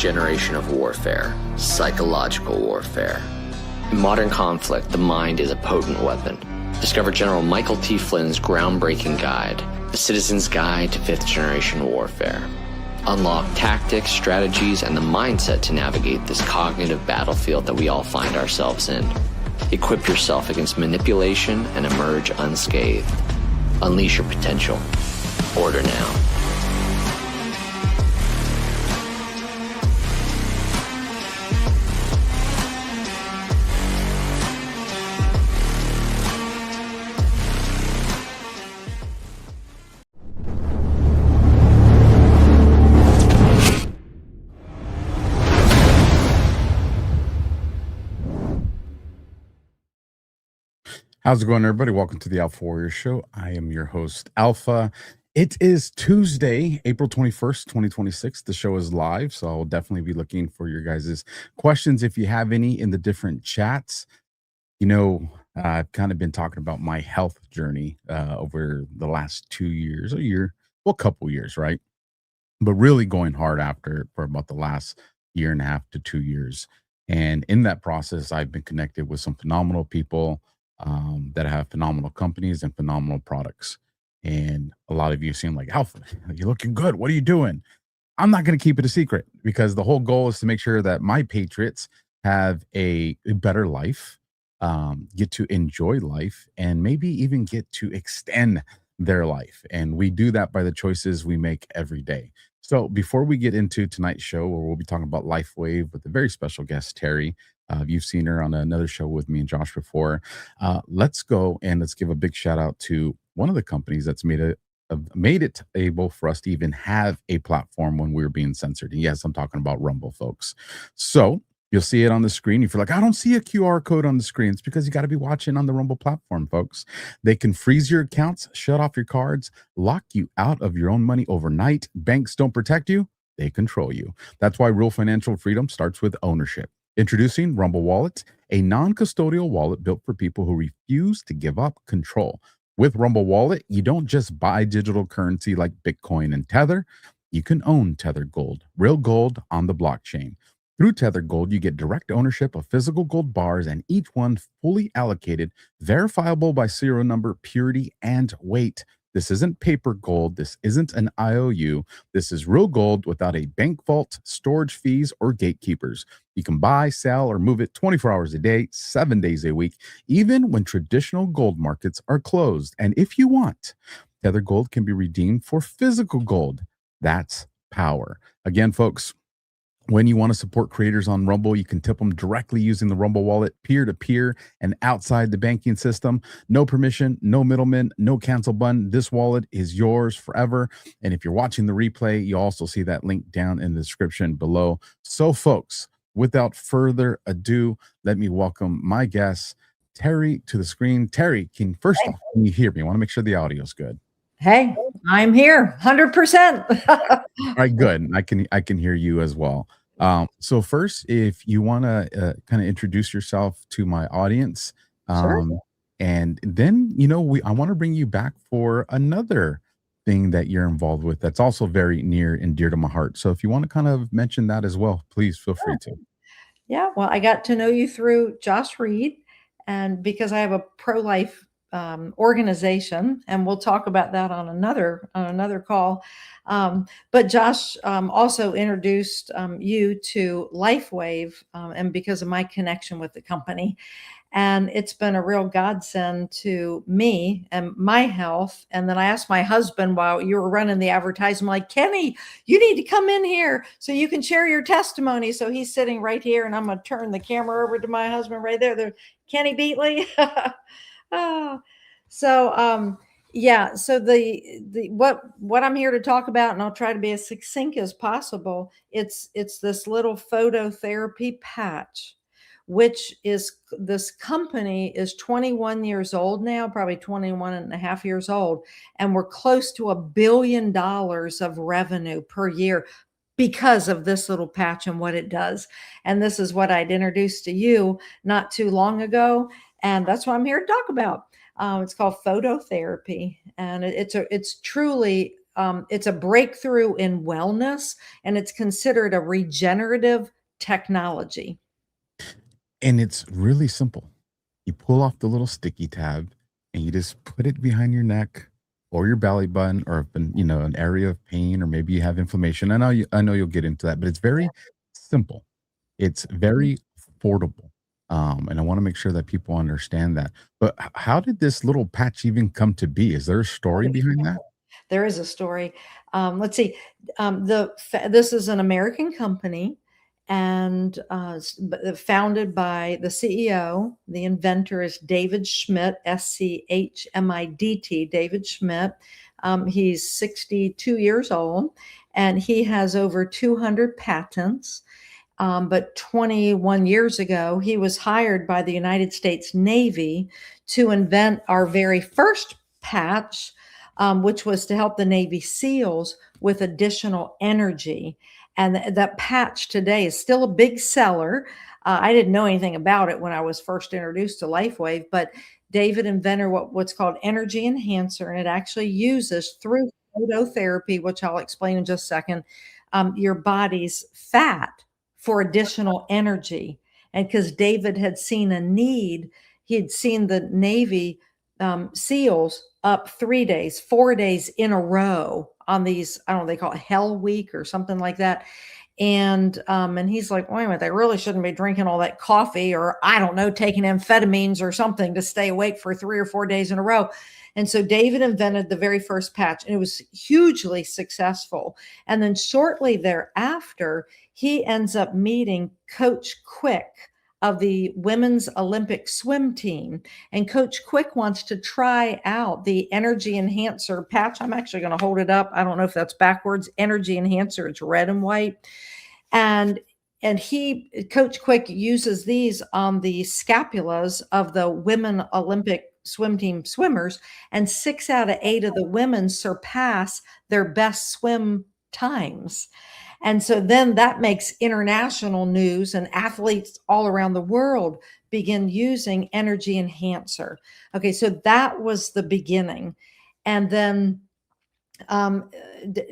generation of warfare, psychological warfare. In modern conflict, the mind is a potent weapon. Discover General Michael T. Flynn's groundbreaking guide, The Citizen's Guide to Fifth Generation Warfare. Unlock tactics, strategies, and the mindset to navigate this cognitive battlefield that we all find ourselves in. Equip yourself against manipulation and emerge unscathed. Unleash your potential. Order now. How's it going, everybody? Welcome to the AlphaWarrior Show. I am your host, Alpha. It is Tuesday, April 21st, 2026. The show is live, so I'll definitely be looking for your guys' questions if you have any in the different chats. You know, I've kind of been talking about my health journey over the last 2 years, a couple years, right? But really going hard for about the last year and a half to 2 years. And in that process, I've been connected with some phenomenal people that have phenomenal companies and phenomenal products. And a lot of you seem like, Alpha, you're looking good. What are you doing? I'm not going to keep it a secret because the whole goal is to make sure that my patriots have a better life, get to enjoy life, and maybe even get to extend their life. And we do that by the choices we make every day. So before we get into tonight's show, where we'll be talking about Lifewave with a very special guest, Terry. You've seen her on another show with me and Josh before. Let's go and let's give a big shout out to one of the companies that's made it able for us to even have a platform when we were being censored. And yes, I'm talking about Rumble, folks. So you'll see it on the screen. If you're like, I don't see a QR code on the screen, it's because you got to be watching on the Rumble platform, folks. They can freeze your accounts, shut off your cards, lock you out of your own money overnight. Banks don't protect you, they control you. That's why real financial freedom starts with ownership. Introducing Rumble Wallet, a non-custodial wallet built for people who refuse to give up control. With Rumble Wallet, you don't just buy digital currency like Bitcoin and Tether. You can own Tether Gold, real gold on the blockchain. Through Tether Gold, you get direct ownership of physical gold bars, and each one fully allocated, verifiable by serial number, purity, and weight. This isn't paper gold. This isn't an IOU. This is real gold without a bank vault, storage fees, or gatekeepers. You can buy, sell, or move it 24 hours a day, 7 days a week, even when traditional gold markets are closed. And if you want, Tether Gold can be redeemed for physical gold. That's power. Again, folks, when you want to support creators on Rumble, you can tip them directly using the Rumble wallet, peer-to-peer and outside the banking system. No permission, no middleman, no cancel button. This wallet is yours forever. And if you're watching the replay, you also see that link down in the description below. So, folks, without further ado, let me welcome my guest, Terry, to the screen. Terry, can you hear me? I want to make sure the audio is good. Hey, I'm here, 100%. All right, good. I can hear you as well. So first, if you want to kind of introduce yourself to my audience, Sure. And then I want to bring you back for another thing that you're involved with that's also very near and dear to my heart. So if you want to kind of mention that as well, please feel free to. Yeah, well, I got to know you through Josh Reed, and because I have a pro-life organization, and we'll talk about that on another call. But Josh also introduced you to Lifewave, and because of my connection with the company. And it's been a real godsend to me and my health. And then I asked my husband while you were running the advertisement, like, Kenny, you need to come in here so you can share your testimony. So he's sitting right here, and I'm going to turn the camera over to my husband right there. Kenny Beatley. So the what I'm here to talk about, and I'll try to be as succinct as possible. It's this little phototherapy patch, which is, this company is 21 years old now, probably 21 and a half years old. And we're close to $1 billion of revenue per year because of this little patch and what it does. And this is what I'd introduced to you not too long ago. And that's what I'm here to talk about. It's called phototherapy. And it's truly it's a breakthrough in wellness, and it's considered a regenerative technology. And it's really simple. You pull off the little sticky tab and you just put it behind your neck or your belly button, or an area of pain, or maybe you have inflammation. I know you'll get into that, but it's very simple. It's very affordable. And I want to make sure that people understand that. But how did this little patch even come to be? Is there a story behind that? There is a story. Let's see. This is an American company, and founded by the CEO. The inventor is David Schmidt, Schmidt, David Schmidt. He's 62 years old, and he has over 200 patents. But 21 years ago, he was hired by the United States Navy to invent our very first patch, which was to help the Navy SEALs with additional energy. And that patch today is still a big seller. I didn't know anything about it when I was first introduced to Lifewave, but David invented what's called energy enhancer, and it actually uses, through phototherapy, which I'll explain in just a second, your body's fat for additional energy. And because David had seen a need, he had seen the Navy SEALs up 3 days, 4 days in a row on these, I don't know, they call it Hell Week or something like that. And he's like, wait a minute, they really shouldn't be drinking all that coffee, or I don't know, taking amphetamines or something to stay awake for 3 or 4 days in a row. And so David invented the very first patch, and it was hugely successful. And then shortly thereafter, he ends up meeting Coach Quick of the women's Olympic swim team. And Coach Quick wants to try out the energy enhancer patch. I'm actually going to hold it up. I don't know if that's backwards. Energy enhancer. It's red and white. And Coach Quick uses these on the scapulas of the women Olympic swim team swimmers, and 6 out of 8 of the women surpass their best swim times. And so then that makes international news, and athletes all around the world begin using energy enhancer. Okay, so that was the beginning. And then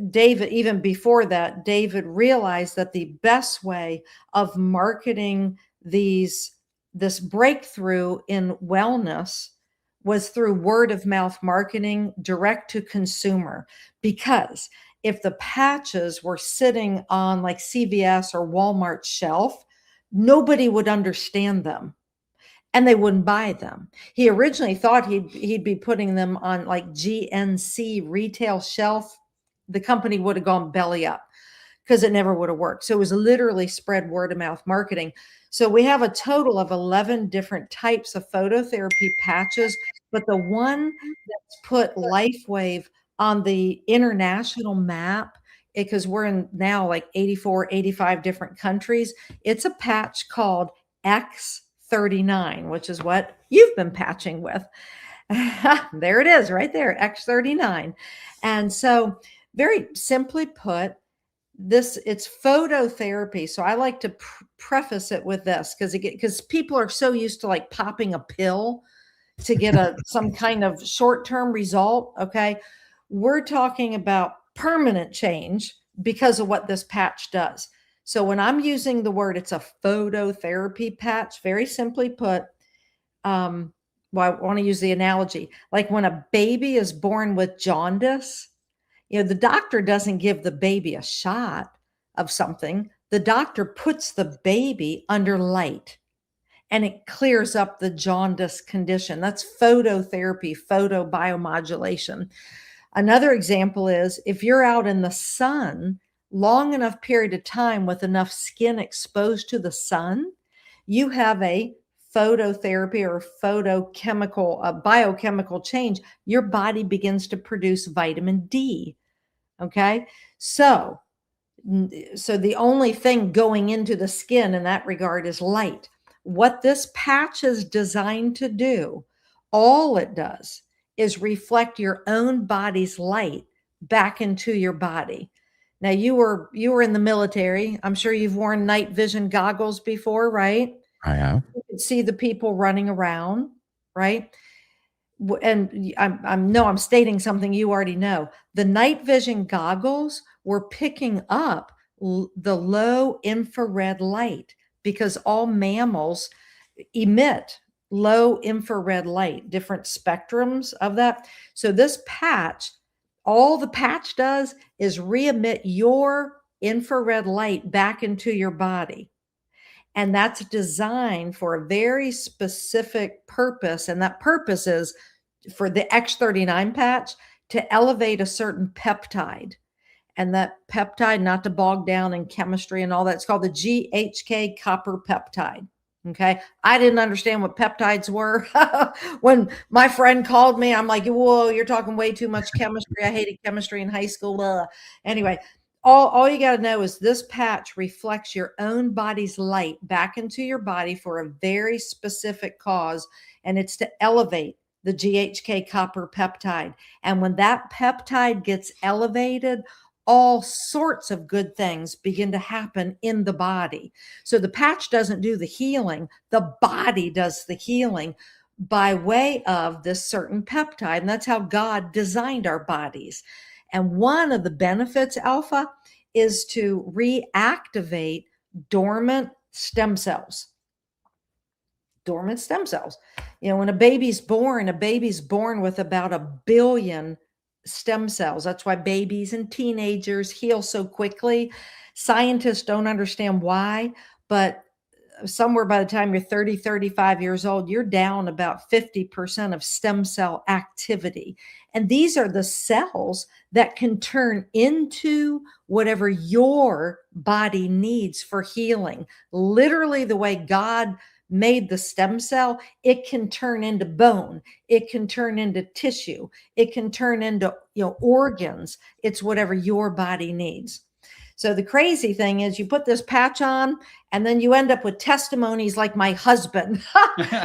David, even before that, David realized that the best way of marketing this breakthrough in wellness was through word of mouth marketing, direct to consumer. Because if the patches were sitting on like CVS or Walmart shelf, nobody would understand them and they wouldn't buy them. He originally thought he'd be putting them on like GNC retail shelf. The company would have gone belly up because it never would have worked. So it was literally spread word of mouth marketing. So we have a total of 11 different types of phototherapy patches, but the one that's put Lifewave on the international map, because we're in now like 84, 85 different countries, it's a patch called X39, which is what you've been patching with. There it is right there, X39. And so very simply put, it's phototherapy. So I like to preface it with this because people are so used to like popping a pill to get some kind of short-term result. Okay. We're talking about permanent change because of what this patch does. So when I'm using the word, it's a phototherapy patch, very simply put. I want to use the analogy, like when a baby is born with jaundice, the doctor doesn't give the baby a shot of something. The doctor puts the baby under light and it clears up the jaundice condition. That's phototherapy, photobiomodulation. Another example is if you're out in the sun long enough period of time with enough skin exposed to the sun, you have a phototherapy or biochemical change. Your body begins to produce vitamin D. Okay. So the only thing going into the skin in that regard is light. What this patch is designed to do, all it does is reflect your own body's light back into your body. Now you were in the military. I'm sure you've worn night vision goggles before, right? I have. You can see the people running around, right? and I'm stating something you already know. The night vision goggles were picking up the low infrared light because all mammals emit low infrared light, different spectrums of that. So this patch, all the patch does is re-emit your infrared light back into your body. And that's designed for a very specific purpose. And that purpose is for the X39 patch to elevate a certain peptide. And that peptide, not to bog down in chemistry and all that, it's called the GHK copper peptide. Okay. I didn't understand what peptides were. When my friend called me, I'm like, whoa, you're talking way too much chemistry. I hated chemistry in high school. Anyway, all you got to know is this patch reflects your own body's light back into your body for a very specific cause. And it's to elevate the GHK copper peptide. And when that peptide gets elevated, all sorts of good things begin to happen in the body. So the patch doesn't do the healing. The body does the healing by way of this certain peptide. And that's how God designed our bodies. And one of the benefits, Alpha, is to reactivate dormant stem cells. Dormant stem cells. When a baby's born with about 1 billion stem cells. That's why babies and teenagers heal so quickly. Scientists don't understand why, but somewhere by the time you're 30, 35 years old, you're down about 50% of stem cell activity. And these are the cells that can turn into whatever your body needs for healing. Literally the way God made the stem cell, it can turn into bone, it can turn into tissue, it can turn into organs. It's whatever your body needs. So the crazy thing is you put this patch on and then you end up with testimonies like my husband.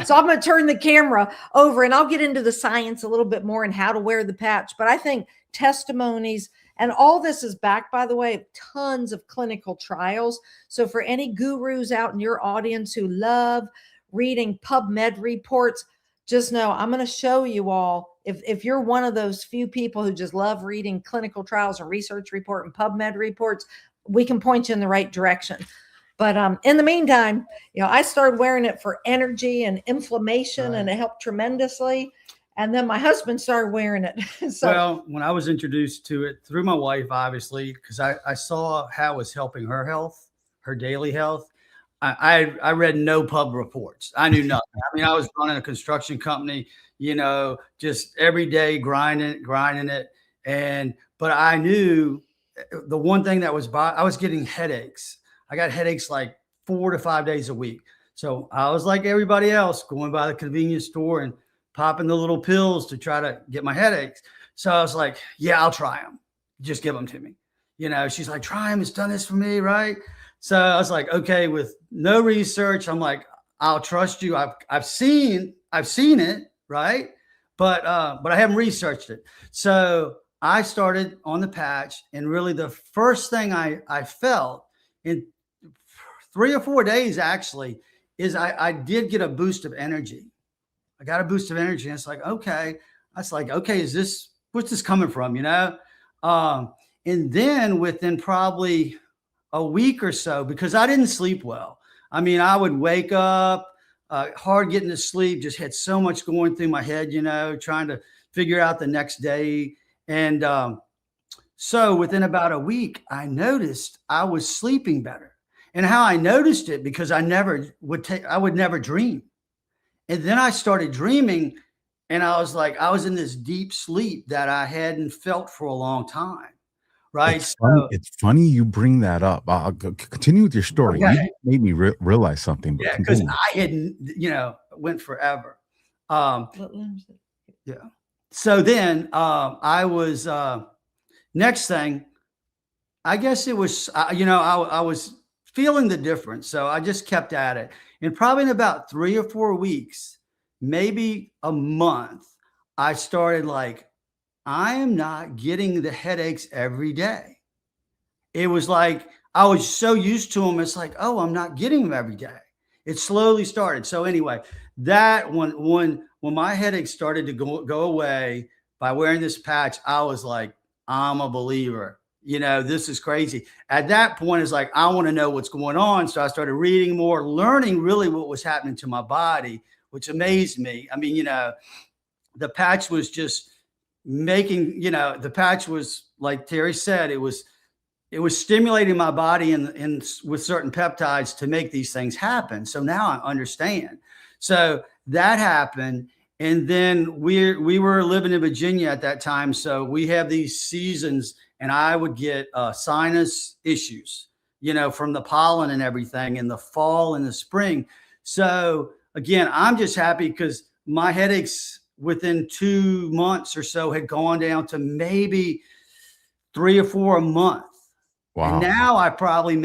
So I'm going to turn the camera over and I'll get into the science a little bit more and how to wear the patch. But I think testimonies, and all this is backed, by the way, tons of clinical trials. So for any gurus out in your audience who love reading PubMed reports, just know I'm going to show you all, if you're one of those few people who just love reading clinical trials and research report and PubMed reports, we can point you in the right direction. But in the meantime, I started wearing it for energy and inflammation, right, and it helped tremendously. And then my husband started wearing it. So, well, when I was introduced to it through my wife, obviously, because I saw how it was helping her health, her daily health. I read no pub reports. I knew nothing. I mean, I was running a construction company, just every day grinding it. But I knew the one thing that I was getting headaches. I got headaches like 4 to 5 days a week. So I was like everybody else, going by the convenience store and popping the little pills to try to get my headaches. So I was like, yeah, I'll try them. Just give them to me. She's like, try them. It's done this for me. Right. So I was like, okay, with no research, I'm like, I'll trust you. I've seen it. Right. But I haven't researched it. So I started on the patch, and really the first thing I felt in 3 or 4 days actually is I did get a boost of energy. I got a boost of energy. And it's like, okay. I was like, okay, what's this coming from? And then within probably a week or so, because I didn't sleep well. I mean, I would wake up, hard getting to sleep, just had so much going through my head, trying to figure out the next day. And so within about a week, I noticed I was sleeping better. And how I noticed it, because I would never dream. And then I started dreaming, and I was like, I was in this deep sleep that I hadn't felt for a long time. Right. It's funny you bring that up. I'll continue with your story. Okay. You made me realize something. Yeah, because I hadn't, went forever. Yeah. So then I was, next thing, I guess it was, I was feeling the difference. So I just kept at it. And probably in about 3 or 4 weeks, maybe a month, I started like, I am not getting the headaches every day. It was like, I was so used to them. It's like, oh, I'm not getting them every day. It slowly started. So anyway, that when when my headache started to go away by wearing this patch, I was like, I'm a believer. You know, this is crazy. At that point, it's like, I want to know what's going on. So I started reading more, learning really what was happening to my body, which amazed me. I mean, you know, the patch was just making, you know, the patch was, like Terry said, it was stimulating my body and with certain peptides to make these things happen. So now I understand. So that happened. And then we were living in Virginia at that time. So we have these seasons, and I would get sinus issues, you know, from the pollen and everything in the fall and the spring. So again, I'm just happy because my headaches within 2 months or so had gone down to maybe 3 or 4 a month. Wow. And now I probably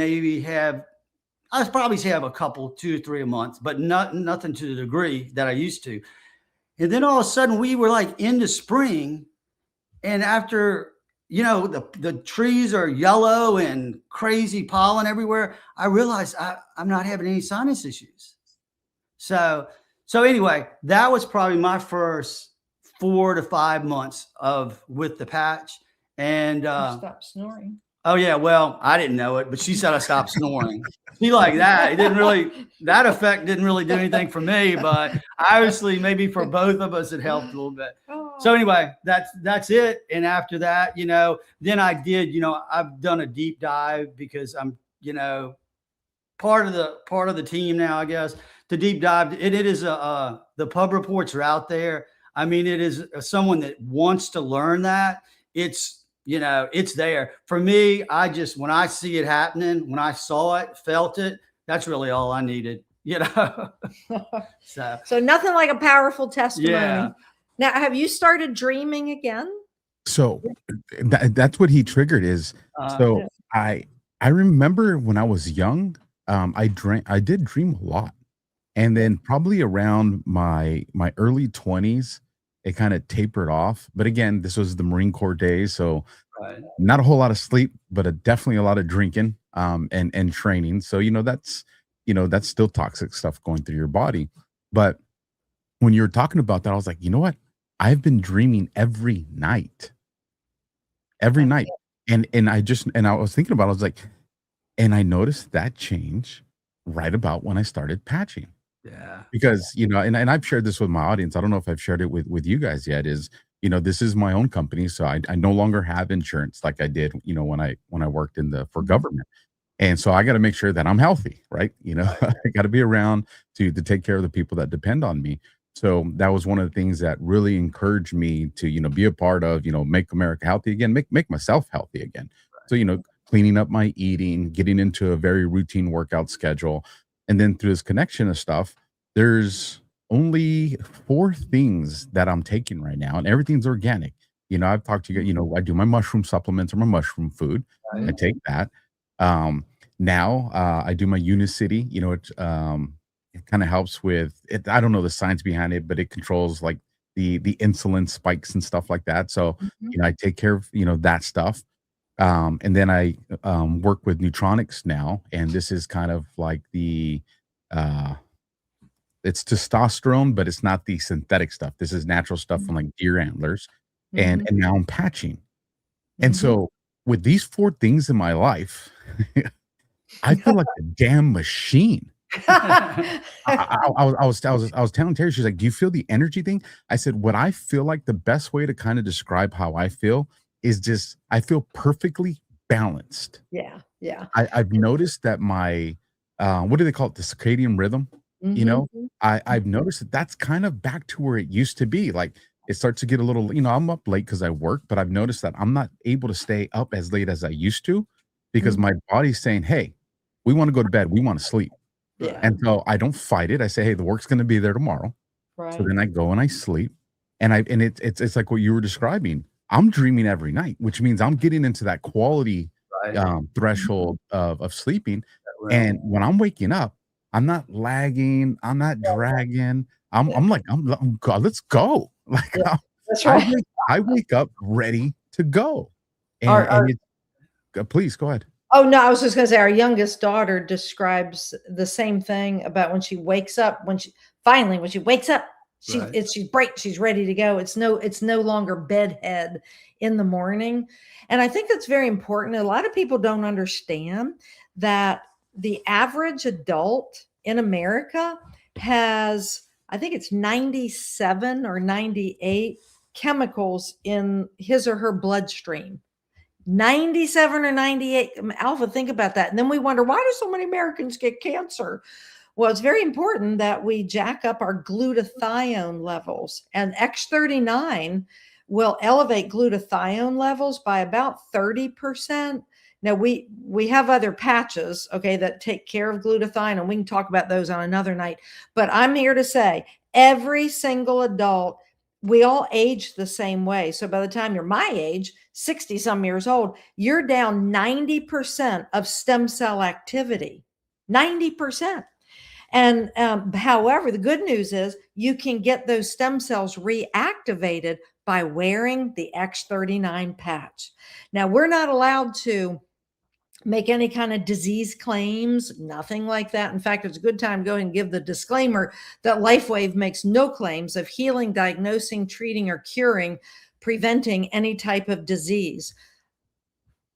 have a couple, 2 or 3 a month, but nothing to the degree that I used to. And then all of a sudden we were like into spring, and after, you know, the trees are yellow and crazy pollen everywhere, I realized I'm not having any sinus issues. So anyway, that was probably my first 4 to 5 months with the patch. And stop snoring. Oh yeah, well, I didn't know it, but she said I stopped snoring. She like that. That effect didn't really do anything for me, but obviously maybe for both of us it helped a little bit. Oh. So anyway, that's it. And after that, you know, then I did, you know, I've done a deep dive because I'm, you know, part of the team now, I guess. The deep dive, it is the pub reports are out there. I mean, it is someone that wants to learn that. It's, you know, it's there for me. When I see it happening, when I saw it, felt it, that's really all I needed, you know? So nothing like a powerful testimony. Yeah. Now, have you started dreaming again? So that's what he triggered is, I remember when I was young, I did dream a lot. And then probably around my early 20s, it kind of tapered off. But again, this was the Marine Corps days, so not a whole lot of sleep, but definitely a lot of drinking and training. So that's still toxic stuff going through your body. But when you were talking about that, I was like, you know what? I've been dreaming every night. And I was thinking about it, I was like, and I noticed that change right about when I started patching. Yeah. Because, and I've shared this with my audience. I don't know if I've shared it with you guys yet, is, this is my own company. So I no longer have insurance like I did, when I worked for government. And so I got to make sure that I'm healthy, right? I got to be around to take care of the people that depend on me. So that was one of the things that really encouraged me to, be a part of, make America healthy again, make myself healthy again. Right. So, cleaning up my eating, getting into a very routine workout schedule. And then through this connection of stuff, there's only 4 things that I'm taking right now, and everything's organic. I've talked to you, I do my mushroom supplements or my mushroom food. Right. I take that. Now I do my Unicity, it kind of helps with it. I don't know the science behind it, but it controls like the insulin spikes and stuff like that. So, I take care of, that stuff. And then I work with Neutronics now, and this is kind of like it's testosterone, but it's not the synthetic stuff. This is natural stuff from like deer antlers, and now I'm patching. And so with these 4 things in my life, I feel like a damn machine. I was telling Terry, she's like, do you feel the energy thing? I said, what I feel like the best way to kind of describe how I feel is just, I feel perfectly balanced. Yeah. I've noticed that my, what do they call it? The circadian rhythm, I've noticed that's kind of back to where it used to be. Like it starts to get a little, I'm up late because I work, but I've noticed that I'm not able to stay up as late as I used to because my body's saying, hey, we want to go to bed. We want to sleep. Yeah. And so I don't fight it. I say, hey, the work's going to be there tomorrow. Right. So then I go and I sleep, and it's like what you were describing. I'm dreaming every night, which means I'm getting into that quality threshold of sleeping. Right. And when I'm waking up, I'm not lagging. I'm not dragging. I'm like, God, let's go. Like, that's right. I wake up ready to go. Please go ahead. Oh, no, I was just going to say our youngest daughter describes the same thing about when she wakes up, when she wakes up, Right. She's ready to go. It's no longer bedhead in the morning. And I think that's very important. A lot of people don't understand that the average adult in America has, I think it's 97 or 98 chemicals in his or her bloodstream. 97 or 98. Alpha, think about that. And then we wonder, why do so many Americans get cancer? Well, it's very important that we jack up our glutathione levels, and X39 will elevate glutathione levels by about 30%. Now we have other patches, okay, that take care of glutathione, and we can talk about those on another night. But I'm here to say every single adult, we all age the same way. So by the time you're my age, 60 some years old, you're down 90% of stem cell activity. 90%. And however, the good news is you can get those stem cells reactivated by wearing the X39 patch. Now, we're not allowed to make any kind of disease claims, nothing like that. In fact, it's a good time to go and give the disclaimer that Lifewave makes no claims of healing, diagnosing, treating, or curing, preventing any type of disease.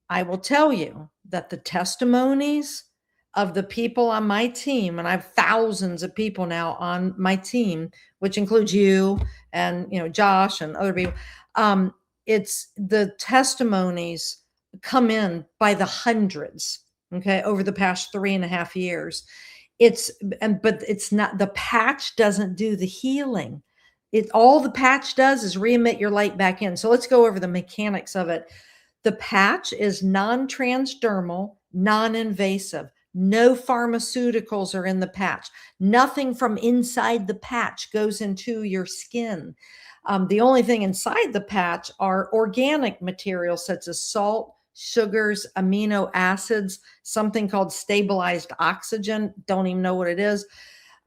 I will tell you that the testimonies of the people on my team, and I have thousands of people now on my team, which includes you and Josh and other people. It's the testimonies come in by the hundreds, okay, over the past 3.5 years. But it's not, the patch doesn't do the healing. All the patch does is re-emit your light back in. So let's go over the mechanics of it. The patch is non-transdermal, non-invasive. No pharmaceuticals are in the patch. Nothing from inside the patch goes into your skin. The only thing inside the patch are organic materials such as salt, sugars, amino acids, something called stabilized oxygen. Don't even know what it is.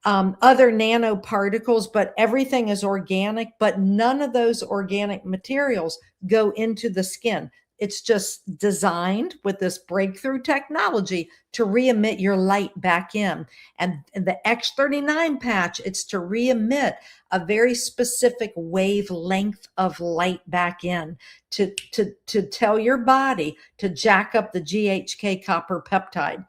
Other nanoparticles, but everything is organic, but none of those organic materials go into the skin. It's just designed with this breakthrough technology to re-emit your light back in. And the X39 patch, it's to re-emit a very specific wavelength of light back in to tell your body to jack up the GHK copper peptide.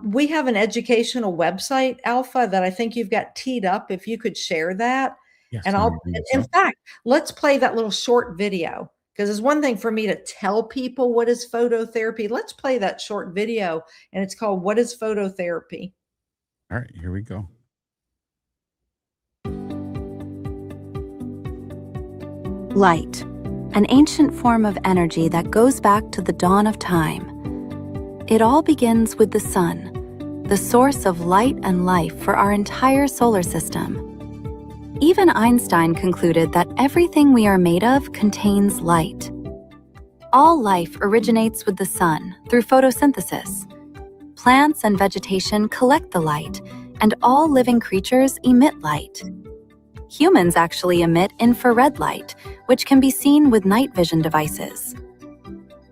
We have an educational website, Alpha, that I think you've got teed up. If you could share that. Yes, And in fact, let's play that little short video. Because it's one thing for me to tell people what is phototherapy. Let's play that short video, and it's called What is Phototherapy? All right, here we go. Light, an ancient form of energy that goes back to the dawn of time. It all begins with the sun, the source of light and life for our entire solar system. Even Einstein concluded that everything we are made of contains light. All life originates with the sun through photosynthesis. Plants and vegetation collect the light, and all living creatures emit light. Humans actually emit infrared light, which can be seen with night vision devices.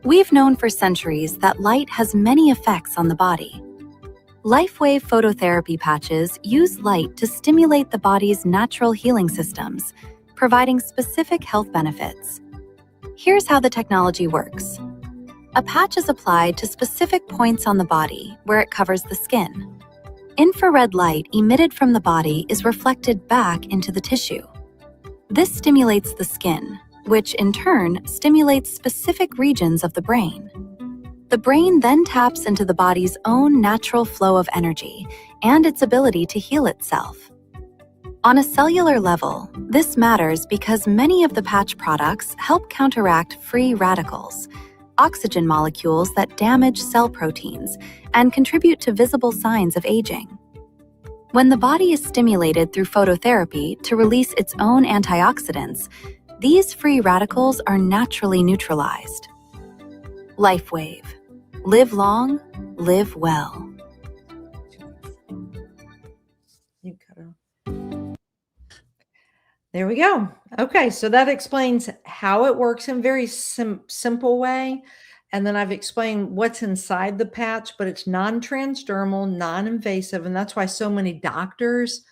We've known for centuries that light has many effects on the body. Lifewave phototherapy patches use light to stimulate the body's natural healing systems, providing specific health benefits. Here's how the technology works. A patch is applied to specific points on the body where it covers the skin. Infrared light emitted from the body is reflected back into the tissue. This stimulates the skin, which in turn stimulates specific regions of the brain. The brain then taps into the body's own natural flow of energy and its ability to heal itself. On a cellular level, this matters because many of the patch products help counteract free radicals, oxygen molecules that damage cell proteins and contribute to visible signs of aging. When the body is stimulated through phototherapy to release its own antioxidants, these free radicals are naturally neutralized. Lifewave. Live long, live well. You cut off. There we go. Okay, so that explains how it works in a very simple way. And then I've explained what's inside the patch, but it's non-transdermal, non-invasive. And that's why so many doctors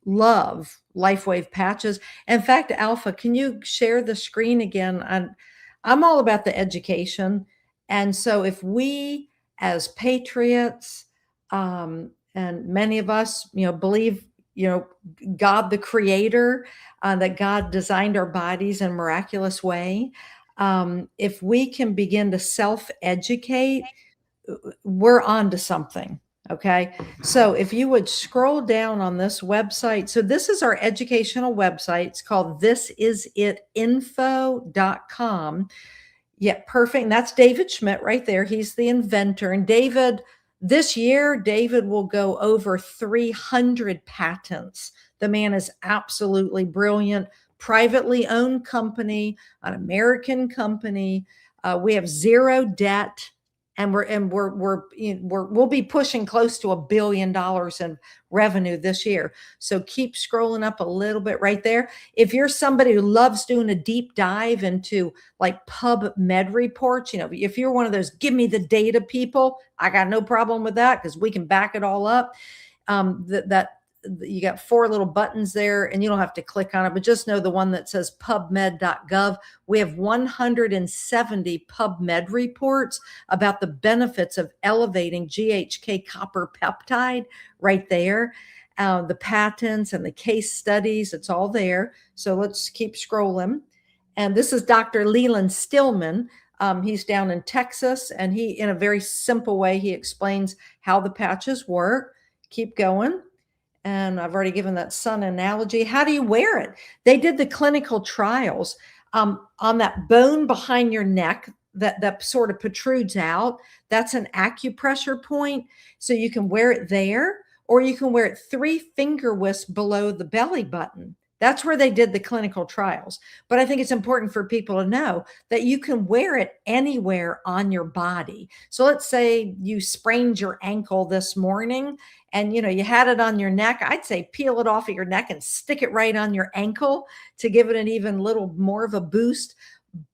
love Lifewave patches. In fact, Alpha, can you share the screen again? I'm all about the education. And so if we as patriots, and many of us, believe, God, the creator, that God designed our bodies in a miraculous way. If we can begin to self-educate, we're on to something. Okay. So if you would scroll down on this website. So this is our educational website. It's called thisisitinfo.com. Yeah, perfect. And that's David Schmidt right there. He's the inventor. And David, this year, David will go over 300 patents. The man is absolutely brilliant. Privately owned company, an American company. We have zero debt. And we'll be pushing close to $1 billion in revenue this year. So keep scrolling up a little bit right there. If you're somebody who loves doing a deep dive into like PubMed reports, if you're one of those, give me the data people, I got no problem with that because we can back it all up. That you got 4 little buttons there and you don't have to click on it, but just know the one that says pubmed.gov. We have 170 PubMed reports about the benefits of elevating GHK copper peptide right there. The patents and the case studies, it's all there. So let's keep scrolling. And this is Dr. Leland Stillman. He's down in Texas, and he, in a very simple way, he explains how the patches work. Keep going. And I've already given that sun analogy. How do you wear it? They did the clinical trials on that bone behind your neck that sort of protrudes out. That's an acupressure point. So you can wear it there, or you can wear it 3 finger widths below the belly button. That's where they did the clinical trials. But I think it's important for people to know that you can wear it anywhere on your body. So let's say you sprained your ankle this morning and you had it on your neck. I'd say peel it off of your neck and stick it right on your ankle to give it an even little more of a boost.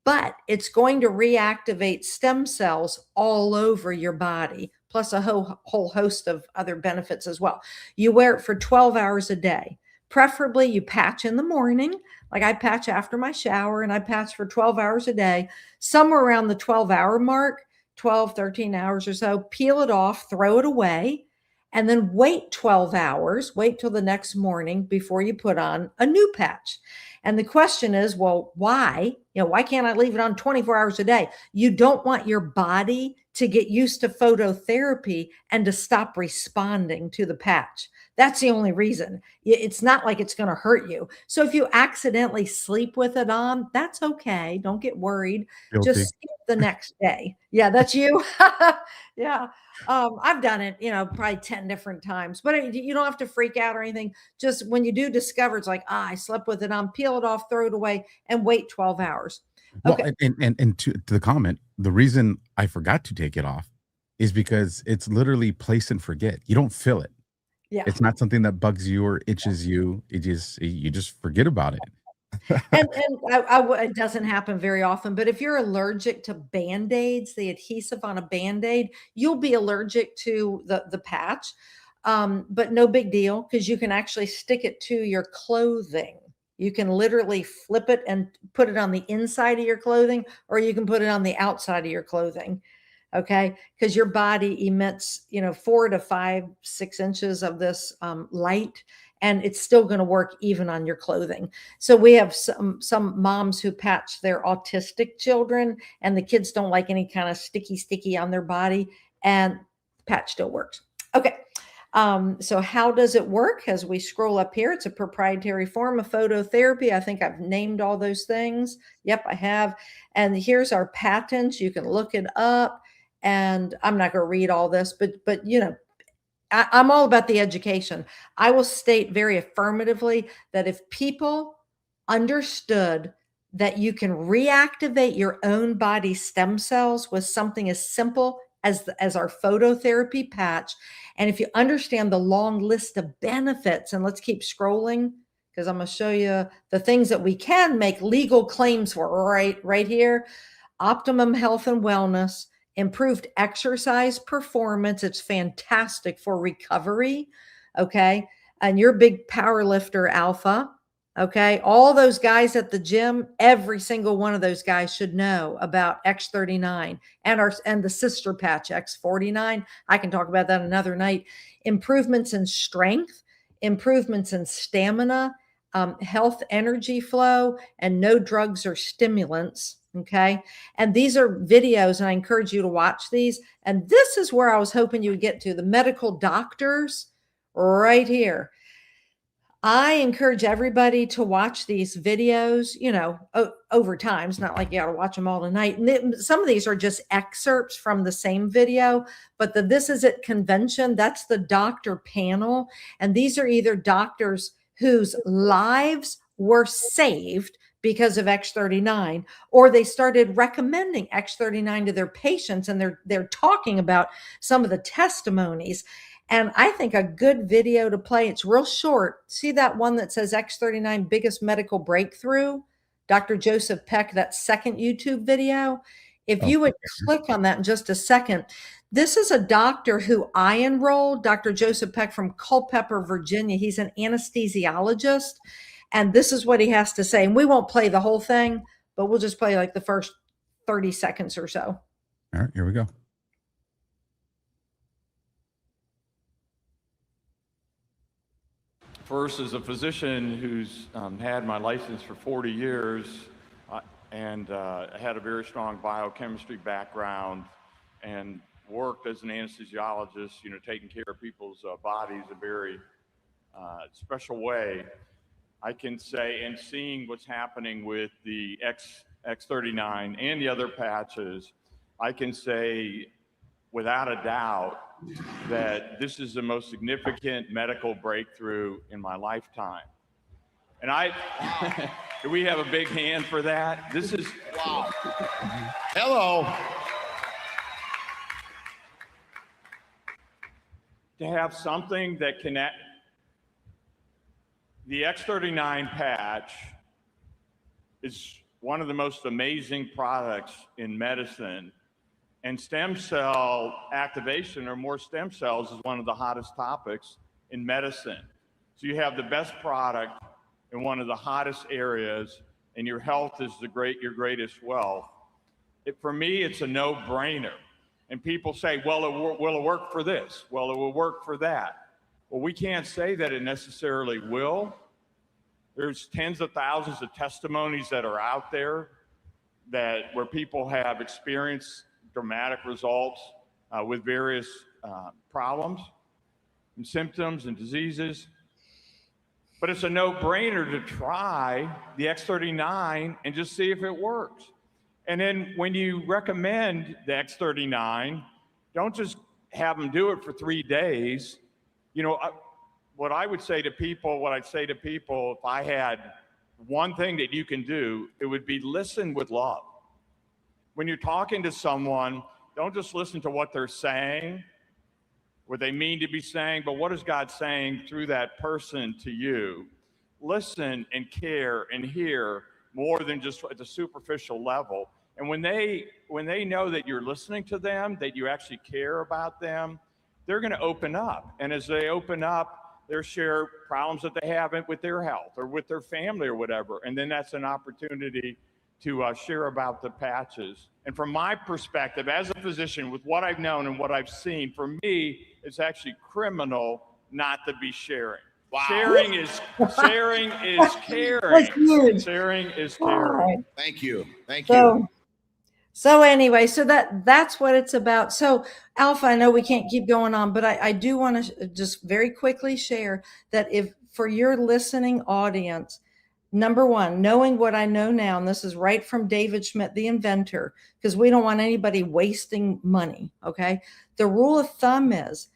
But it's going to reactivate stem cells all over your body, plus a whole host of other benefits as well. You wear it for 12 hours a day. Preferably you patch in the morning, like I patch after my shower, and I patch for 12 hours a day. Somewhere around the 12-hour mark, 12, 13 hours or so, peel it off, throw it away, and then wait 12 hours, wait till the next morning before you put on a new patch. And the question is, well, why? Why can't I leave it on 24 hours a day? You don't want your body to get used to phototherapy and to stop responding to the patch. That's the only reason. It's not like it's going to hurt you. So if you accidentally sleep with it on, that's okay. Don't get worried. Guilty. Just skip the next day. Yeah, that's you. Yeah. I've done it, probably 10 different times, but you don't have to freak out or anything. Just when you do discover, it's like, I slept with it on, peel it off, throw it away, and wait 12 hours. Okay. Well, and to the comment, the reason I forgot to take it off is because it's literally place and forget. You don't feel it. Yeah. It's not something that bugs you or itches you. You just forget about it. And it doesn't happen very often, but if you're allergic to Band-Aids, the adhesive on a Band-Aid, you'll be allergic to the patch. But no big deal, because you can actually stick it to your clothing. You can literally flip it and put it on the inside of your clothing, or you can put it on the outside of your clothing. Okay. Because your body emits, 4 to 5, 6 inches of this light, and it's still going to work even on your clothing. So we have some moms who patch their autistic children, and the kids don't like any kind of sticky on their body, and patch still works. Okay. So how does it work? As we scroll up here, it's a proprietary form of phototherapy. I think I've named all those things. Yep, I have. And here's our patents. You can look it up, and I'm not going to read all this, but I'm all about the education. I will state very affirmatively that if people understood that you can reactivate your own body stem cells with something as simple as our phototherapy patch, and if you understand the long list of benefits, and let's keep scrolling because I'm going to show you the things that we can make legal claims for right here. Optimum health and wellness, improved exercise performance. It's fantastic for recovery. Okay. and you're a big power lifter, Alpha. Okay. All those guys at the gym, every single one of those guys should know about X39 and the sister patch X49. I can talk about that another night. Improvements in strength, improvements in stamina, health, energy flow, and no drugs or stimulants. Okay. And these are videos, and I encourage you to watch these. And this is where I was hoping you would get to, the medical doctors right here. I encourage everybody to watch these videos, over time. It's not like you got to watch them all tonight. And some of these are just excerpts from the same video, but the This Is It convention, that's the doctor panel. And these are either doctors whose lives were saved because of X39, or they started recommending X39 to their patients, and they're talking about some of the testimonies. And I think a good video to play, it's real short. See that one that says X39 biggest medical breakthrough? Dr. Joseph Peck, that second YouTube video. If you would click on that in just a second, this is a doctor who I enrolled, Dr. Joseph Peck from Culpeper, Virginia. He's an anesthesiologist. And this is what he has to say. And we won't play the whole thing, but we'll just play like the first 30 seconds or so. All right, here we go. First, as a physician who's had my license for 40 years and had a very strong biochemistry background and worked as an anesthesiologist, taking care of people's bodies a very special way, I can say, and seeing what's happening with the X39 and the other patches, I can say without a doubt that this is the most significant medical breakthrough in my lifetime. And do we have a big hand for that? This is, wow. Hello. To have something that connect, the X39 patch is one of the most amazing products in medicine. And stem cell activation, or more stem cells, is one of the hottest topics in medicine. So you have the best product in one of the hottest areas, and your health is your greatest wealth. For me, it's a no-brainer. And people say, well, will it work for this? Well, it will work for that. Well, we can't say that it necessarily will. There's tens of thousands of testimonies that are out there where people have experienced dramatic results with various problems and symptoms and diseases. But it's a no-brainer to try the X39 and just see if it works. And then when you recommend the X39, don't just have them do it for 3 days. What I'd say to people, if I had one thing that you can do, it would be listen with love. When you're talking to someone, don't just listen to what they're saying, what they mean to be saying, but what is God saying through that person to you? Listen and care and hear more than just at the superficial level. And when they know that you're listening to them, that you actually care about them, they're going to open up. And as they open up, they'll share problems that they have with their health or with their family or whatever. And then that's an opportunity to share about the patches. And from my perspective, as a physician, with what I've known and what I've seen, for me, it's actually criminal not to be sharing. Wow. Sharing is caring. Sharing is caring. Thank you. Thank you. So anyway, so that's what it's about. So Alpha, I know we can't keep going on, but I do want to just very quickly share that if for your listening audience, number one, knowing what I know now, and this is right from David Schmidt, the inventor, because we don't want anybody wasting money, okay? The rule of thumb is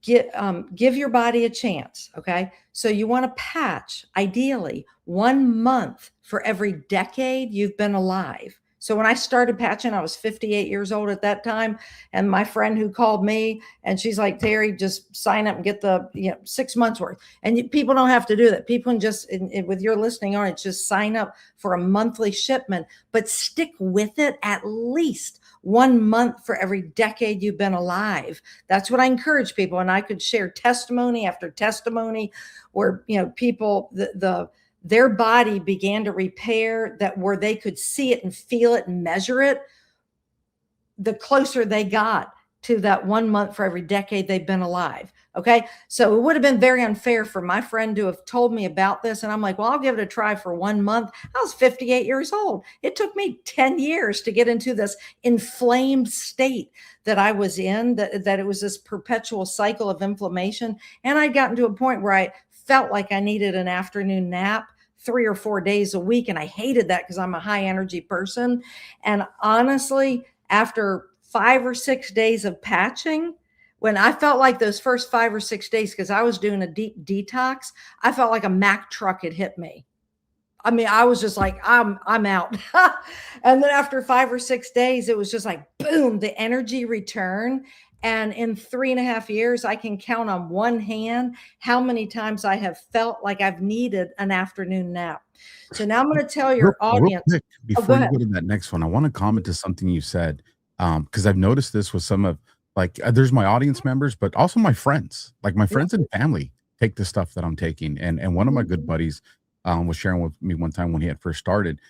give your body a chance, okay? So you want to patch, ideally, 1 month for every decade you've been alive. So when I started patching, I was 58 years old at that time. And my friend who called me, and she's like, Terry, just sign up and get the 6 months worth. And people don't have to do that. People can just, with your listening on it, just sign up for a monthly shipment, but stick with it at least 1 month for every decade you've been alive. That's what I encourage people. And I could share testimony after testimony where, people, their body began to repair, that where they could see it and feel it and measure it, the closer they got to that 1 month for every decade they've been alive. Okay. So it would have been very unfair for my friend to have told me about this. And I'm like, well, I'll give it a try for 1 month. I was 58 years old. It took me 10 years to get into this inflamed state that I was in, that it was this perpetual cycle of inflammation. And I'd gotten to a point where I felt like I needed an afternoon nap 3 or 4 days a week. And I hated that because I'm a high energy person. And honestly, after 5 or 6 days of patching, when I felt like those first 5 or 6 days, because I was doing a deep detox, I felt like a Mack truck had hit me. I mean, I was just like, I'm out. And then after 5 or 6 days, it was just like, boom, the energy return. And in 3.5 years, I can count on one hand how many times I have felt like I've needed an afternoon nap. So now I'm going to tell your audience. Real quick, before you go to that next one, I want to comment to something you said, because I've noticed this with some of, there's my audience members, but also my friends, like my friends and family take the stuff that I'm taking. And one of my good buddies was sharing with me one time when he had first started,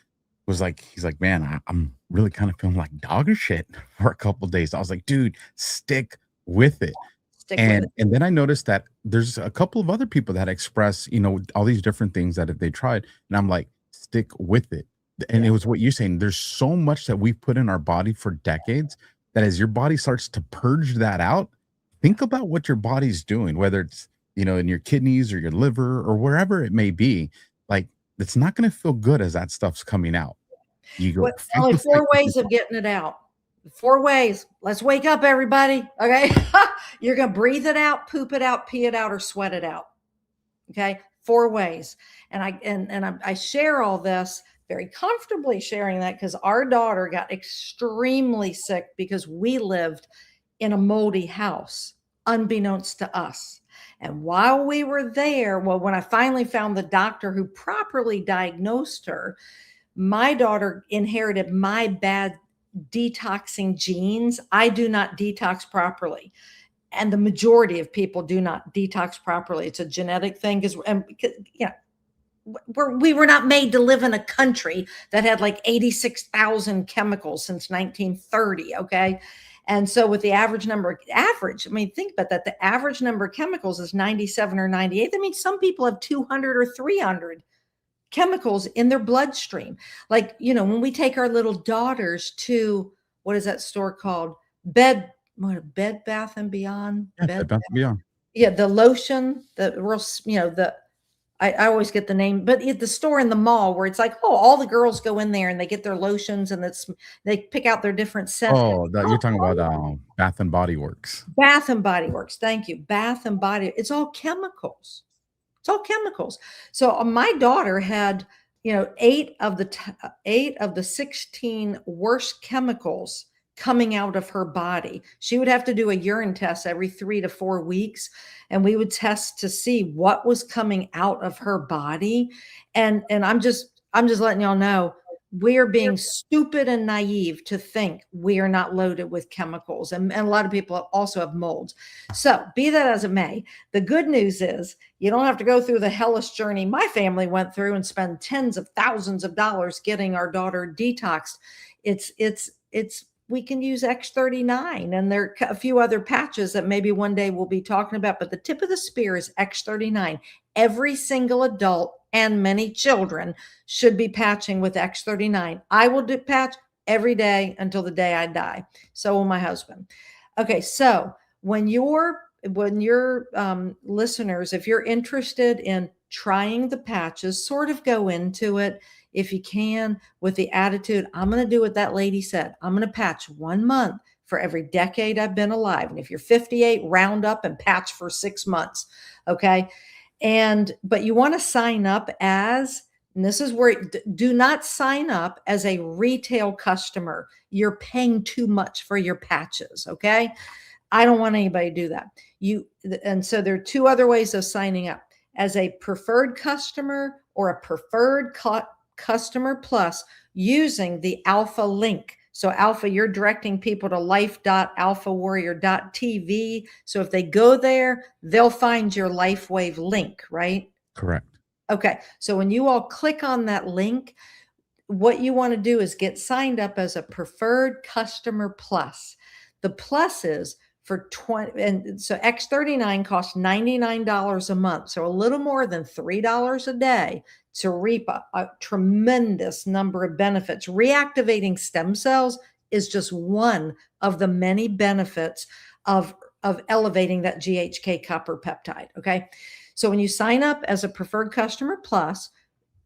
was like, he's like, man, I'm really kind of feeling like dog shit for a couple of days. I was like, dude, stick with it. And then I noticed that there's a couple of other people that express, all these different things that they tried. And I'm like, stick with it. And it was what you're saying. There's so much that we've put in our body for decades that as your body starts to purge that out, think about what your body's doing, whether it's, in your kidneys or your liver or wherever it may be. Like, it's not going to feel good as that stuff's coming out. You go. Only 4 ways of getting it out. 4 ways. Let's wake up, everybody. Okay. You're going to breathe it out, poop it out, pee it out, or sweat it out. Okay. 4 ways. And I share all this very comfortably, sharing that because our daughter got extremely sick because we lived in a moldy house, unbeknownst to us. And while we were there, when I finally found the doctor who properly diagnosed her, my daughter inherited my bad detoxing genes. I do not detox properly. And the majority of people do not detox properly. It's a genetic thing because we were not made to live in a country that had like 86,000 chemicals since 1930. Okay. And so with the think about that. The average number of chemicals is 97 or 98. That means some people have 200 or 300 chemicals in their bloodstream. Like, when we take our little daughters to, what is that store called? Bed Bath and Beyond. Yeah, Bed Bath and Beyond. Yeah, the lotion, the real, I always get the name, but at the store in the mall where it's like, all the girls go in there and they get their lotions and they pick out their different scents. Oh, you're talking about Bath and Body Works. Bath and Body Works. Thank you. Bath and Body. It's all chemicals. It's all chemicals. So my daughter had, 8 of the 16 worst chemicals coming out of her body. She would have to do a urine test every 3 to 4 weeks. And we would test to see what was coming out of her body. And I'm just letting y'all know, we're being stupid and naive to think we are not loaded with chemicals. And a lot of people also have molds. So be that as it may, the good news is you don't have to go through the hellish journey my family went through and spend tens of thousands of dollars getting our daughter detoxed. We can use X39, and there are a few other patches that maybe one day we'll be talking about, but the tip of the spear is X39. Every single adult and many children should be patching with X39. I will do patch every day until the day I die. So will my husband. Okay. So when your listeners, if you're interested in trying the patches, sort of go into it, if you can, with the attitude, I'm going to do what that lady said. I'm going to patch 1 month for every decade I've been alive. And if you're 58, round up and patch for 6 months. Okay. But you want to sign up as and this is where do not sign up as a retail customer. You're paying too much for your patches. Okay. I don't want anybody to do that. And so there are two other ways of signing up: as a preferred customer or a preferred customer plus, using the Alpha link. So Alpha, you're directing people to life.alphawarrior.tv. So if they go there, they'll find your Lifewave link, right? Correct. Okay. So when you all click on that link, what you want to do is get signed up as a preferred customer plus. The plus is for 20, and so X39 costs $99 a month. So a little more than $3 a day to reap a tremendous number of benefits. Reactivating stem cells is just one of the many benefits of elevating that GHK copper peptide. Okay. So when you sign up as a preferred customer plus,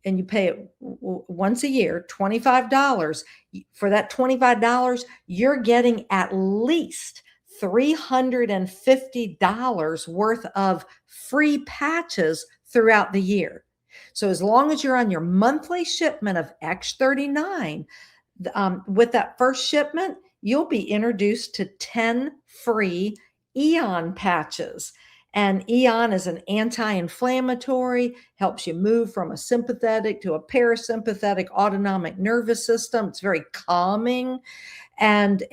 and you pay it once a year, $25, for that $25, you're getting at least $350 worth of free patches throughout the year. So as long as you're on your monthly shipment of X39, with that first shipment, you'll be introduced to 10 free Eon patches. And Eon is an anti-inflammatory, helps you move from a sympathetic to a parasympathetic autonomic nervous system. It's very calming. And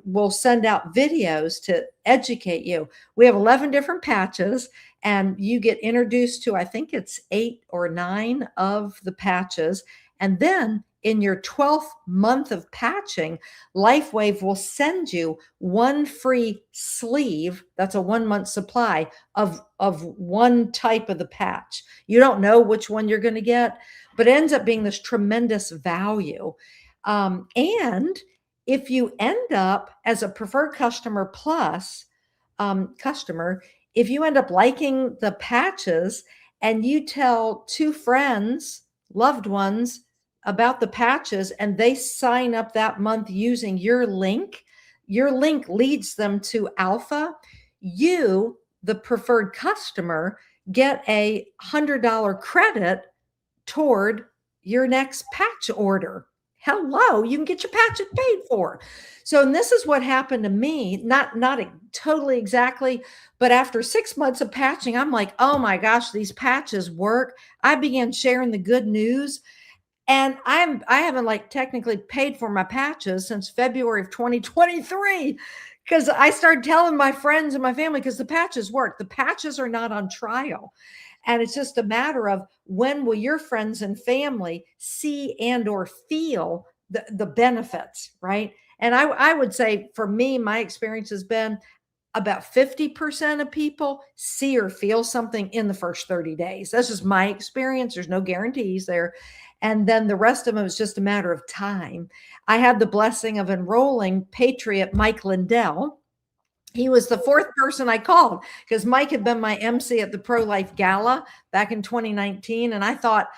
we'll send out videos to educate you. We have 11 different patches, and you get introduced to, I think it's 8 or 9 of the patches. And then in your 12th month of patching, Lifewave will send you one free sleeve. That's a 1 month supply of one type of the patch. You don't know which one you're going to get, but it ends up being this tremendous value. And if you end up as a preferred customer plus customer, if you end up liking the patches and you tell 2 friends, loved ones, about the patches, and they sign up that month using your link leads them to Alpha. You, the preferred customer, get a $100 credit toward your next patch order. Hello, you can get your patches paid for. So, and this is what happened to me, not totally exactly, but after 6 months of patching, I'm like, oh my gosh, these patches work. I began sharing the good news. And I haven't like technically paid for my patches since February of 2023, because I started telling my friends and my family, because the patches work. The patches are not on trial. And it's just a matter of when will your friends and family see and or feel the benefits, right? And I would say for me, my experience has been about 50% of people see or feel something in the first 30 days. That's just my experience. There's no guarantees there. And then the rest of them is just a matter of time. I had the blessing of enrolling Patriot Mike Lindell. He was the 4th person I called, because Mike had been my MC at the Pro-Life Gala back in 2019. And I thought,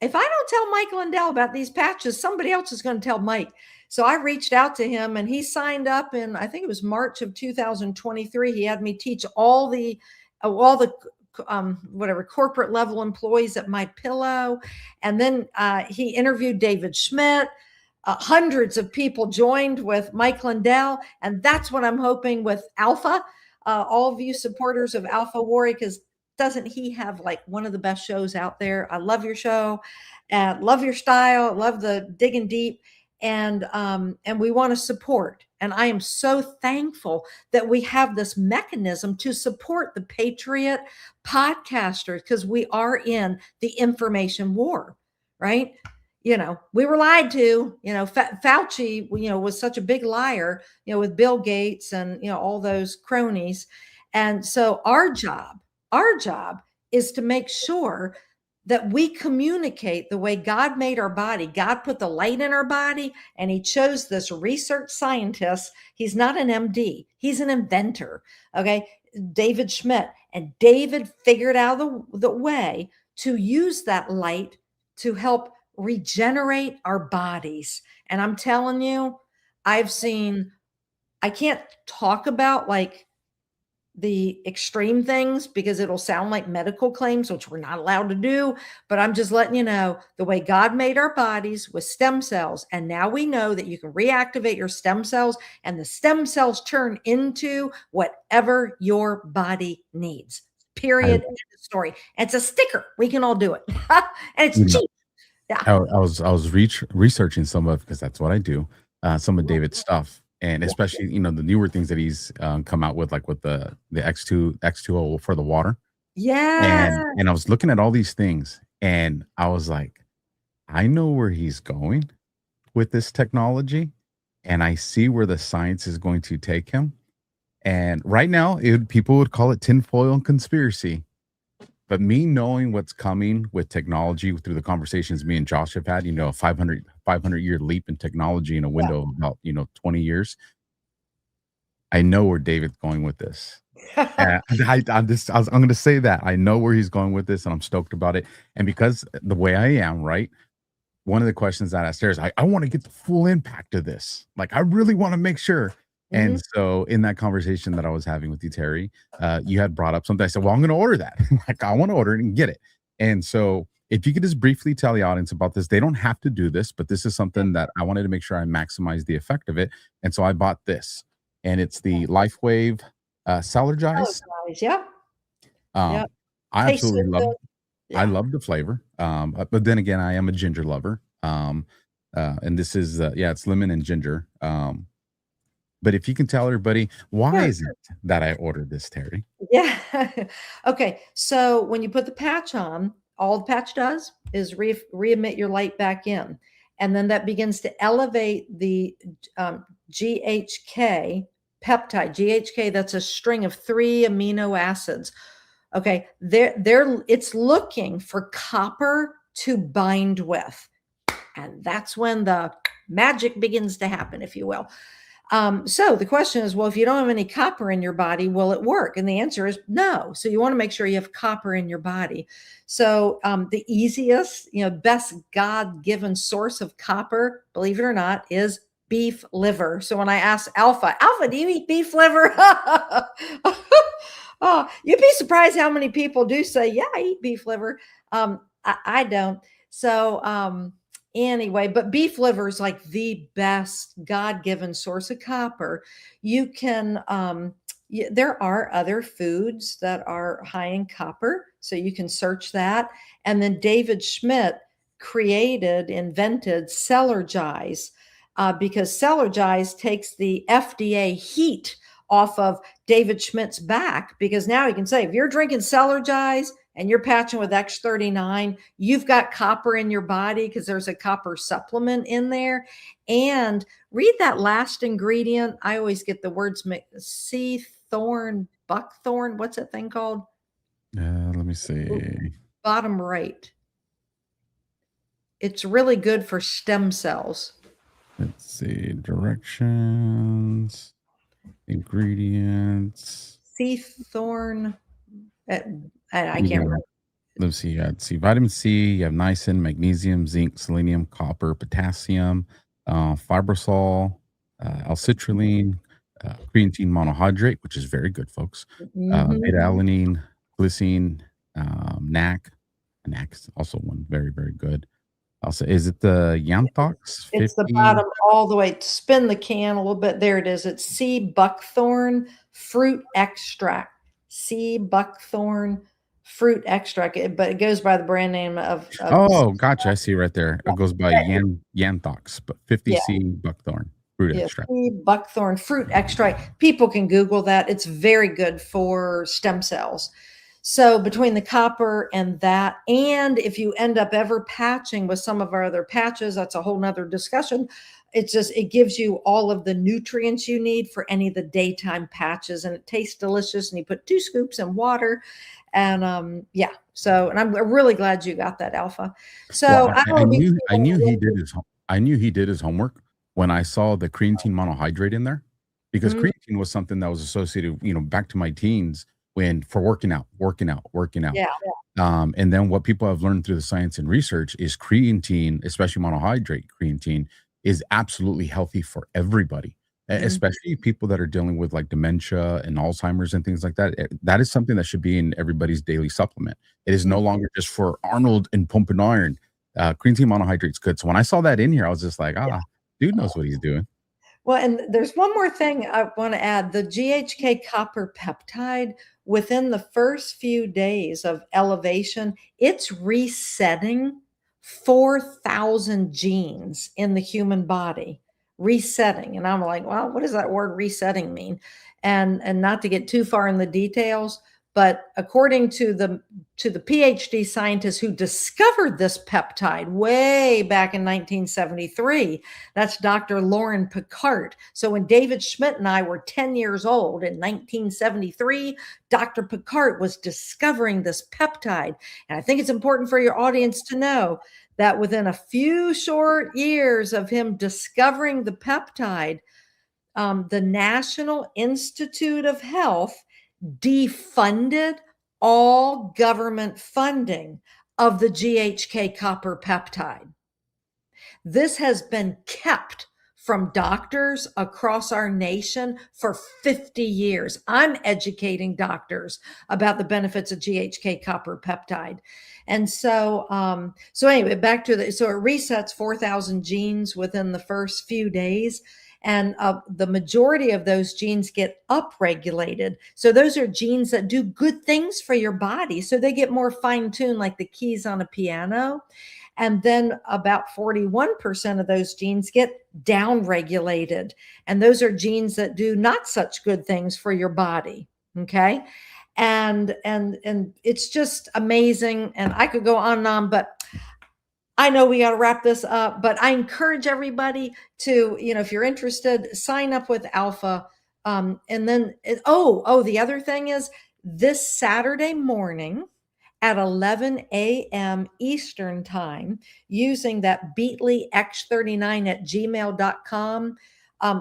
if I don't tell Mike Lindell about these patches, somebody else is going to tell Mike. So I reached out to him, and he signed up in, I think it was March of 2023. He had me teach all the whatever corporate level employees at My Pillow. And then he interviewed David Schmidt. Hundreds of people joined with Mike Lindell. And that's what I'm hoping with Alpha. All of you supporters of AlphaWarrior, because doesn't he have like one of the best shows out there? I love your show, and love your style, love the digging deep. And we want to support. And I am so thankful that we have this mechanism to support the Patriot podcasters, because we are in the information war, right? You know, we were lied to. You know, Fauci, was such a big liar, with Bill Gates and, all those cronies. And so our job is to make sure that we communicate the way God made our body. God put the light in our body, and he chose this research scientist. He's not an MD. He's an inventor. Okay. David Schmidt. And David figured out the way to use that light to help regenerate our bodies. And I'm telling you, I can't talk about like the extreme things because it'll sound like medical claims, which we're not allowed to do. But I'm just letting you know the way God made our bodies with stem cells. And now we know that you can reactivate your stem cells and the stem cells turn into whatever your body needs. Period. End of story. And it's a sticker. We can all do it. And it's cheap. Yeah. I was researching some of, because that's what I do, some of David's stuff. And especially, the newer things that he's come out with, like with the X2O for the water. Yeah. And I was looking at all these things and I was like, I know where he's going with this technology and I see where the science is going to take him. And right now, people would call it tinfoil and conspiracy. But me knowing what's coming with technology through the conversations me and Josh have had, a 500-year leap in technology in a window of about, 20 years. I know where David's going with this. And I'm going to say that. I know where he's going with this and I'm stoked about it. And because the way I am, right? One of the questions that I asked is, I want to get the full impact of this. Like, I really want to make sure. And so in that conversation that I was having with you, Terry, you had brought up something. I said, well, I'm going to order that. Like, I want to order it and get it. And so if you could just briefly tell the audience about this, they don't have to do this, but this is something that I wanted to make sure I maximize the effect of it. And so I bought this, and it's the Lifewave Salergize. Yeah. I absolutely love it. Yeah. I love the flavor. But then again, I am a ginger lover. And this is, it's lemon and ginger. But if you can tell everybody, why is it that I ordered this, Terry? Yeah. Okay. So when you put the patch on, all the patch does is re-emit your light back in. And then that begins to elevate the GHK peptide. GHK, that's a string of 3 amino acids. Okay. It's looking for copper to bind with. And that's when the magic begins to happen, if you will. So the question is, well, if you don't have any copper in your body, will it work? And the answer is no. So you want to make sure you have copper in your body. So the easiest, best God-given source of copper, believe it or not, is beef liver. So when I asked Alpha, do you eat beef liver? Oh, you'd be surprised how many people do say, yeah, I eat beef liver. I don't. So, anyway, but beef liver is like the best God-given source of copper. You can, there are other foods that are high in copper, so you can search that. And then David Schmidt invented Celergize, because Celergize takes the FDA heat off of David Schmidt's back, because now he can say, if you're drinking Celergize and you're patching with X39, you've got copper in your body because there's a copper supplement in there. And read that last ingredient. I always get the words sea thorn, buckthorn. What's that thing called? Let me see. Bottom right. It's really good for stem cells. Let's see. Directions, ingredients. Sea thorn. I can't remember. Let's see. You have vitamin C, you have niacin, magnesium, zinc, selenium, copper, potassium, fibrosol, L-citrulline, creatine monohydrate, which is very good, folks. Beta-alanine, glycine, NAC. NAC is also one very, very good. Also, is it the Yantox? It's the bottom all the way. Spin the can a little bit. There it is. It's sea buckthorn fruit extract. Sea buckthorn fruit extract, but it goes by the brand name of oh, gotcha. I see right there. It goes by Yantox, but 50C buckthorn fruit extract. Sea buckthorn fruit extract. People can Google that. It's very good for stem cells. So between the copper and that, and if you end up ever patching with some of our other patches, that's a whole nother discussion. It gives you all of the nutrients you need for any of the daytime patches, and it tastes delicious. And you put 2 scoops in water, and and I'm really glad you got that, Alpha. So well, I knew he did his homework when I saw the creatine monohydrate in there, because creatine was something that was associated, back to my teens for working out. Yeah. And then what people have learned through the science and research is creatine, especially monohydrate creatine, is absolutely healthy for everybody. Especially people that are dealing with like dementia and Alzheimer's and things like that. That is something that should be in everybody's daily supplement. It is no longer just for Arnold and pumping iron. Creatine monohydrate's good. So when I saw that in here, I was just like, dude knows what he's doing. Well, and there's one more thing I want to add. The GHK copper peptide, within the first few days of elevation, it's resetting 4,000 genes in the human body. Resetting. And I'm like, well, what does that word resetting mean? And not to get too far in the details, but according to the PhD scientists who discovered this peptide way back in 1973, that's Dr. Lauren Picard. So when David Schmidt and I were 10 years old in 1973, Dr. Picard was discovering this peptide. And I think it's important for your audience to know that within a few short years of him discovering the peptide, the National Institute of Health defunded all government funding of the GHK copper peptide. This has been kept from doctors across our nation for 50 years. I'm educating doctors about the benefits of GHK copper peptide. And so, anyway, back to so it resets 4,000 genes within the first few days. And the majority of those genes get upregulated. So those are genes that do good things for your body. So they get more fine-tuned, like the keys on a piano. And then about 41% of those genes get downregulated. And those are genes that do not such good things for your body. Okay. And it's just amazing. And I could go on and on, but I know we got to wrap this up, but I encourage everybody to, if you're interested, sign up with Alpha. And then, the other thing is this Saturday morning at 11 a.m. Eastern time, using that beatleyx39@gmail.com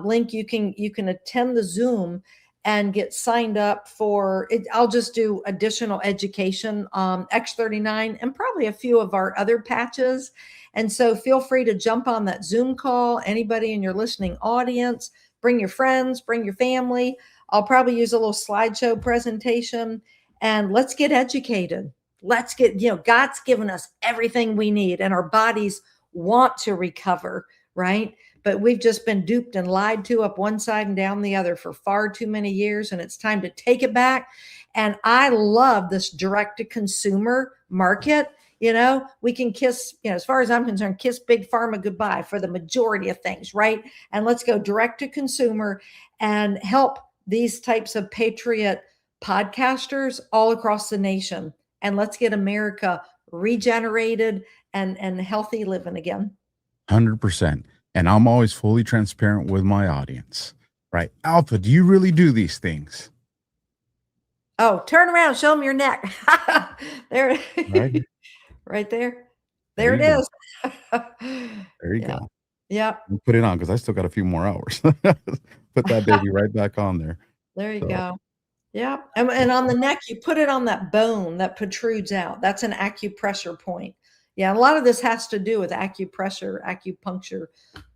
link, you can attend the Zoom and get signed up for it. I'll just do additional education on X39 and probably a few of our other patches. And so feel free to jump on that Zoom call. Anybody in your listening audience, bring your friends, bring your family. I'll probably use a little slideshow presentation, and let's get educated. Let's get, God's given us everything we need, and our bodies want to recover, right? But we've just been duped and lied to up one side and down the other for far too many years. And it's time to take it back. And I love this direct to consumer market. We can kiss, as far as I'm concerned, kiss big pharma goodbye for the majority of things, right? And let's go direct to consumer and help these types of patriot podcasters all across the nation. And let's get America regenerated and healthy living again. 100%. And I'm always fully transparent with my audience, right? Alpha, do you really do these things? Oh, turn around, show them your neck. There, right there. There it is. There you go. Yeah. Put it on because I still got a few more hours. Put that baby right back on there. There you go. Yeah. And on the neck, you put it on that bone that protrudes out. That's an acupressure point. Yeah. A lot of this has to do with acupuncture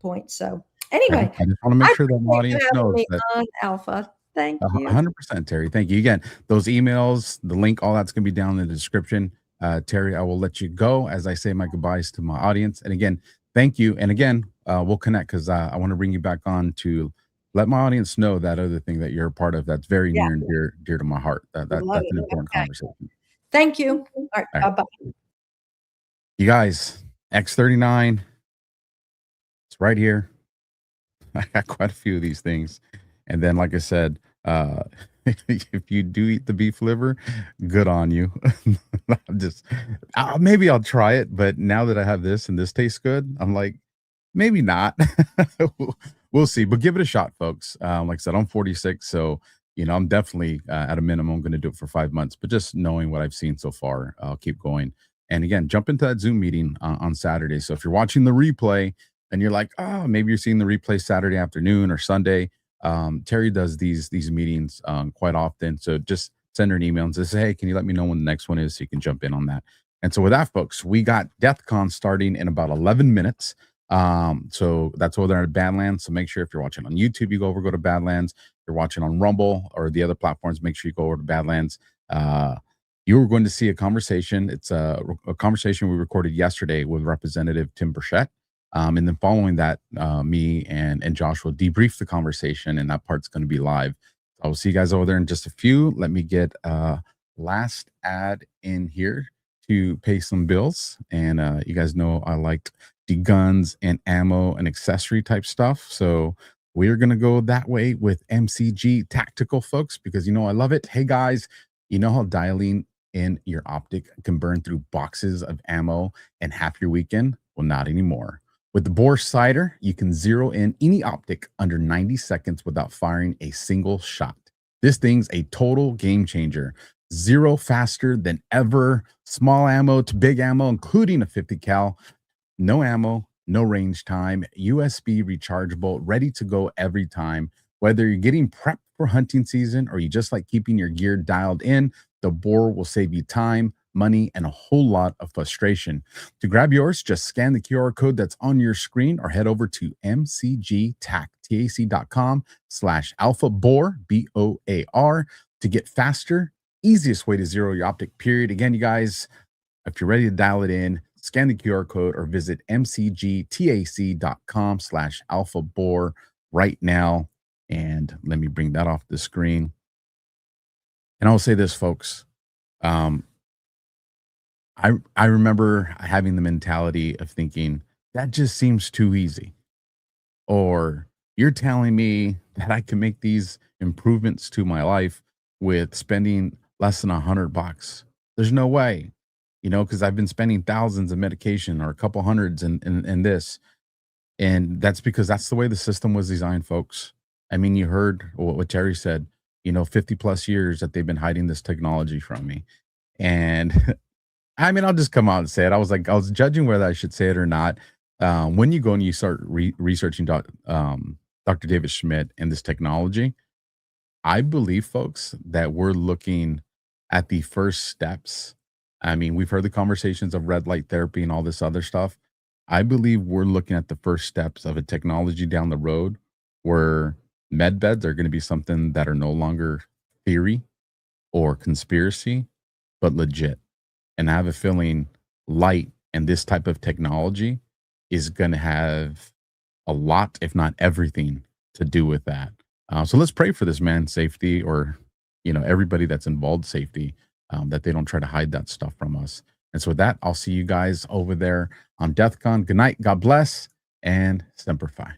points. So anyway, I just want to make sure that my audience knows that on Alpha. Thank you. 100%, Terry. Thank you. Again, those emails, the link, all that's going to be down in the description. Terry, I will let you go as I say my goodbyes to my audience. And again, thank you. And again, we'll connect because I want to bring you back on to let my audience know that other thing that you're a part of that's very near and dear to my heart. That's an important conversation. Thank you. All right. Bye-bye. You guys, X39, it's right here. I got quite a few of these things. And then, like I said, if you do eat the beef liver, good on you. Maybe I'll try it. But now that I have this and this tastes good, I'm like, maybe not. We'll see. But give it a shot, folks. Like I said, I'm 46. So, I'm definitely at a minimum going to do it for 5 months. But just knowing what I've seen so far, I'll keep going. And again, jump into that Zoom meeting on Saturday. So if you're watching the replay and you're like, maybe you're seeing the replay Saturday afternoon or Sunday, Terry does these meetings quite often. So just send her an email and say, hey, can you let me know when the next one is so you can jump in on that. And so with that, folks, we got DeathCon starting in about 11 minutes. So that's over there at Badlands. So make sure if you're watching on YouTube, you go to Badlands. If you're watching on Rumble or the other platforms, make sure you go over to Badlands. You were going to see a conversation. It's a conversation we recorded yesterday with Representative Tim Burchett. And then following that, me and Josh will debrief the conversation, and that part's going to be live. I will see you guys over there in just a few. Let me get last ad in here to pay some bills. And you guys know I liked the guns and ammo and accessory type stuff. So we're going to go that way with MCG Tactical, folks, because you know I love it. Hey, guys, you know how dialing in your optic can burn through boxes of ammo and half your weekend? Well, not anymore. With the bore sighter, you can zero in any optic under 90 seconds without firing a single shot. This thing's a total game changer. Zero faster than ever. Small ammo to big ammo, including a 50 cal. No ammo, no range time, USB rechargeable, ready to go every time. Whether you're getting prepped for hunting season or you just like keeping your gear dialed in, the bore will save you time, money, and a whole lot of frustration. To grab yours, just scan the QR code that's on your screen or head over to mcgtac.com/alphabore, BOAR, to get faster, easiest way to zero your optic, period. Again, you guys, if you're ready to dial it in, scan the QR code or visit mcgtac.com/alphabore right now. And let me bring that off the screen. And I'll say this, folks. I remember having the mentality of thinking, that just seems too easy. Or you're telling me that I can make these improvements to my life with spending less than $100. There's no way, you know, because I've been spending thousands of medication or a couple hundreds in this. And that's because that's the way the system was designed, folks. I mean, you heard what Terry said, 50 plus years that they've been hiding this technology from me. And I mean, I'll just come out and say it. I was judging whether I should say it or not. When you go and you start researching Dr. David Schmidt and this technology, I believe, folks, that we're looking at the first steps. I mean, we've heard the conversations of red light therapy and all this other stuff. I believe we're looking at the first steps of a technology down the road where med beds are going to be something that are no longer theory or conspiracy, but legit. And I have a feeling light and this type of technology is going to have a lot, if not everything, to do with that. So let's pray for this man's safety, or, everybody that's involved safety, that they don't try to hide that stuff from us. And so with that, I'll see you guys over there on DEFCON. Good night. God bless, and Semper Fi.